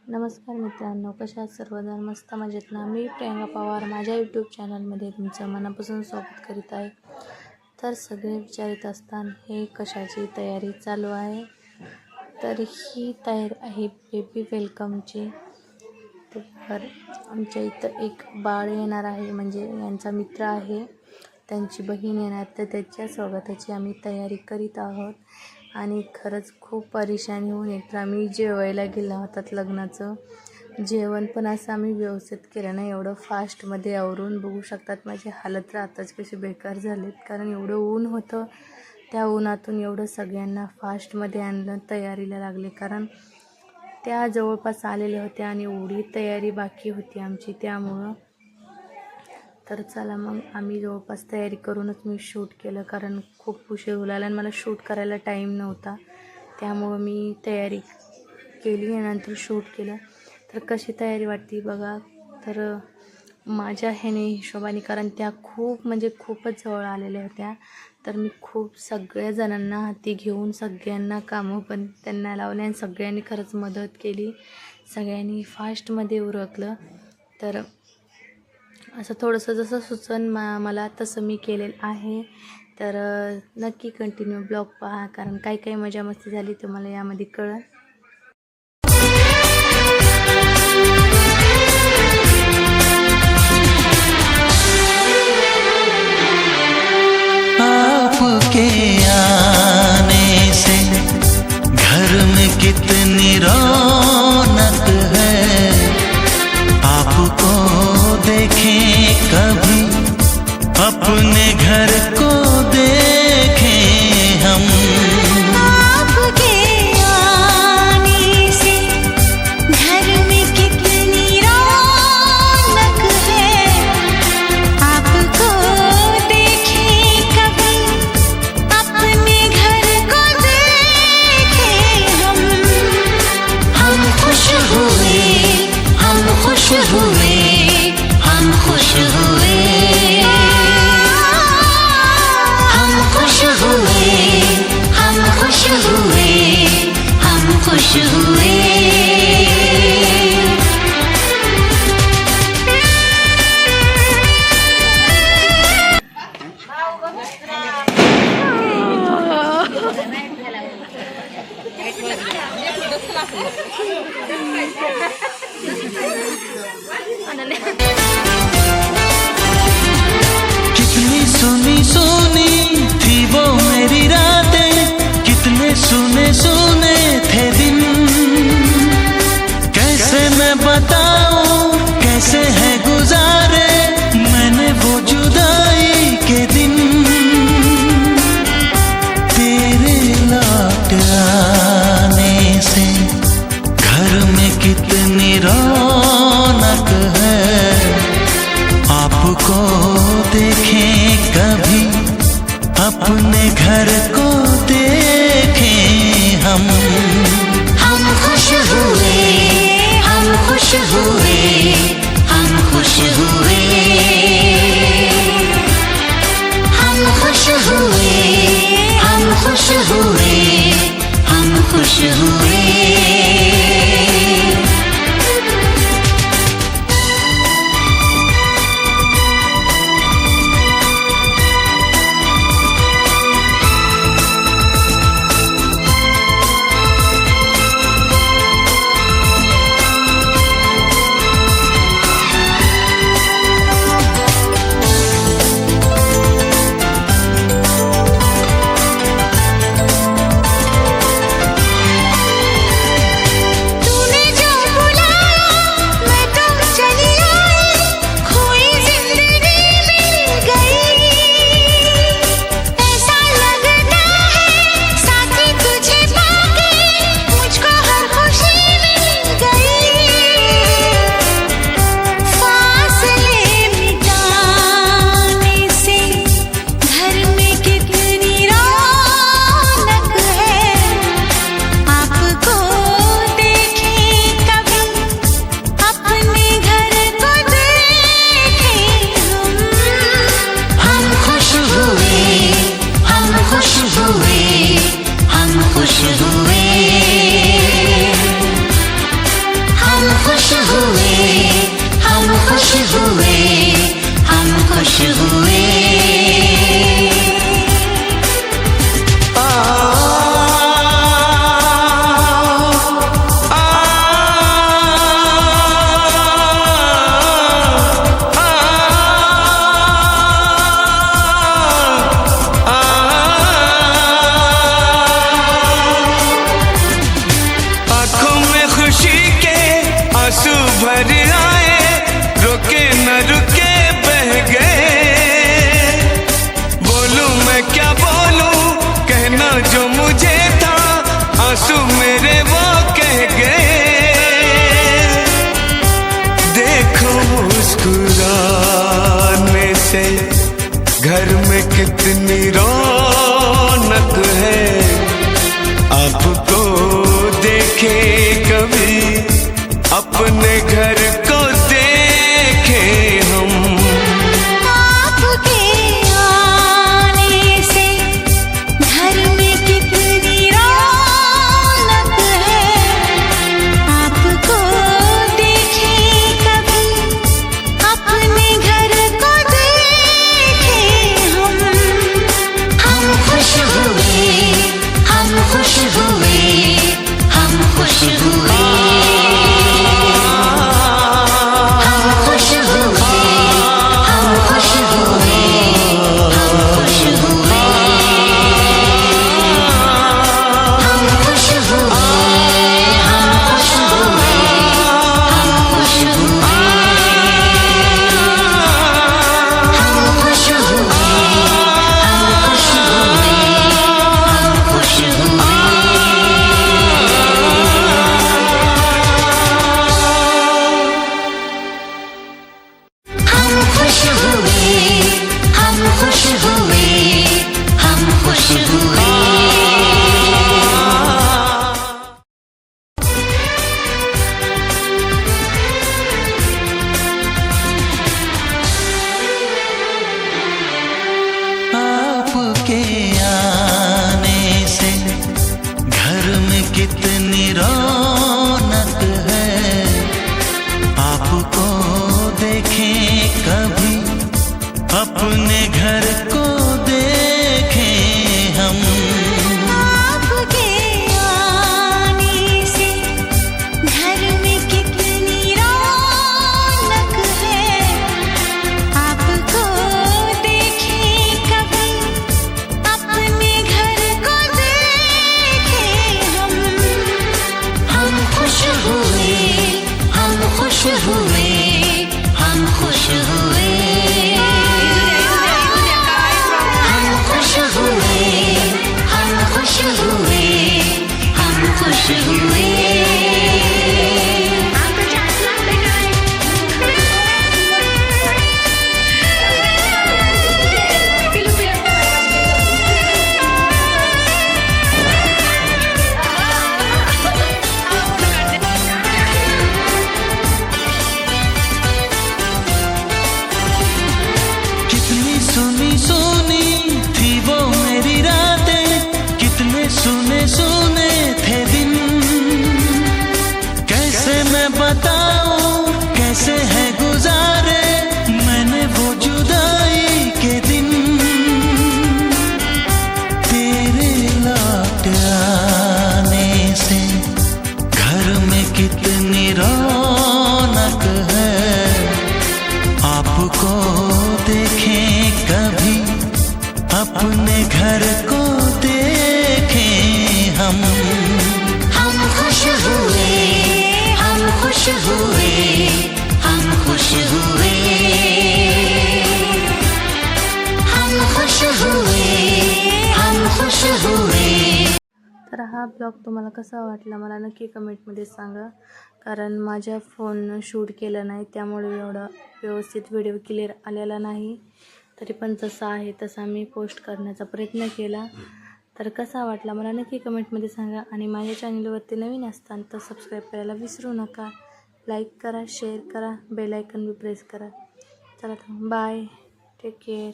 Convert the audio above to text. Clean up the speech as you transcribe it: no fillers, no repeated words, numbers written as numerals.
नमस्कार मित्रांनो, कशा आहात सर्वजण? मस्त मजेत ना? मी प्रियंका पवार माझ्या यूट्यूब चॅनलमध्ये तुमचं मनापासून स्वागत करीत आहे. तर सगळे विचारित असताना हे कशाची तयारी चालू आहे, तर ही तयारी आहे बेबी वेलकमची. तर आमच्या इथं एक बाळ येणार आहे, म्हणजे यांचा मित्र आहे, त्यांची बहीण येणार, तर त्याच्या स्वागताची आम्ही तयारी करीत आहोत. आणि खरंच खूप परेशानी होऊन एकतर आम्ही जेवायला गेलो होतात लग्नाचं जेवण, पण असं आम्ही व्यवस्थित केलं नाही. एवढं फास्टमध्ये आवरून बघू शकतात माझी हालत राहताच कशी बेकार झालीत, कारण एवढं ऊन होतं. त्या उन्हातून एवढं सगळ्यांना फास्टमध्ये आणलं, तयारीला लागले, कारण त्या जवळपास आलेल्या होत्या आणि एवढी तयारी बाकी होती आमची. त्यामुळं तर चला मग आम्ही जवळपास तयारी करूनच मी शूट केलं, कारण खूप उशीर होऊ लागला आणि मला शूट करायला टाईम नव्हता. त्यामुळं मी तयारी केली आणि नंतर शूट केलं. तर कशी तयारी वाटते बघा. तर माझ्या ह्याने हिशोबाने, कारण त्या खूपच जवळ आलेल्या होत्या, तर मी खूप सगळ्या जणांना हाती घेऊन सगळ्यांना कामं पण त्यांना लावले आणि सगळ्यांनी खरंच मदत केली. सगळ्यांनी फास्टमध्ये उरकलं. तर असं थोडंसं जसं सुचन मला तसं मी केलेलं आहे. तर नक्की कंटिन्यू ब्लॉग पहा, कारण काही मजा मस्ती झाली तुम्हाला यामध्ये कळेल. आपके आने से घर में कितनी रौनक है, आपको देखें कभी अपने घर को देखें हम। आपके आने से घर में कितनी रौनक है, आपको देखें कभी अपने घर को देखें हम। हम खुश हुए, हम खुश हुए, हम खुश हुए, हम खुश हुए, हम खुश हुए, हम खुश हुए। कितनी सुनी सुनी थी वो मेरी रातें, कितने सुने सुने थे दिन, कैसे मैं बताऊं कैसे है गुजारे मैंने वो जुदाई के दिन। तेरे लौट आने से घर में कितनी रौनक है, आपको देखें कभी अपने घर को देखें हम। हम खुश हुए, हम खुश हुए, हम खुश हुए, हम खुश हुए, हम खुश हुए, हम खुश हुए। कभी अपने घर को देखे हम। आपके आने से घर में कितनी रौनक है, आपको देखे कभी अपने घर को देखे हम। हम खुश हुए, हम खुश हुए, हम खुश हुए, हम खुश हुए, हम खुश हुए, हम खुश हुए, हम खुश हुए, हम खुश हुए, हम खुश हुए, हम खुश हुए, हम खुश हुए, हम खुश हुए। हम खुश हुए, हम खुश हुए, हम खुश हुए। आपके आने से घर में कितनी रौनक है, आपको देखें कभी अपने घर को देखें हम। आपके आने से घर में कितनी रौनक है, आपको देखे कभी अपने घर को देखे हम। हम खुश हुए, हम खुश हुए, हम खुश हुए, हम खुश हुए, हम खुश हुए, हम खुश हुए। कितनी सुनी सुनी थी वो मेरी रातें, कितने सुने सुने थे दिन। कैसे मैं बताऊं कैसे है गुजारे मैंने वो जुदाई के दिन। तेरे लौट आने से घर में कितनी रौनक है, आपको देखें कभी अपने घर को देखें हम। हम खुश हुए, हम खुश हुए, हम खुश हुए, हम खुश हुए, हम खुश हुए। तर हा ब्लॉग तुम्हाला कसा वाटला मला नक्की कमेंटमध्ये सांगा, कारण माझ्या फोननं शूट केलं नाही त्यामुळे एवढा व्यवस्थित व्हिडिओ क्लिअर आलेला नाही. तरी पण जसा आहे तसा मी पोस्ट करण्याचा प्रयत्न केला. तर कसा वाटला मला नक्की कमेंटमध्ये सांगा आणि माझ्या चॅनलवरती नवीन असताल तर सबस्क्राईब करायला विसरू नका. लाईक करा, शेअर करा, बेल आयकॉन बी प्रेस करा. चला बाय, टेक केअर.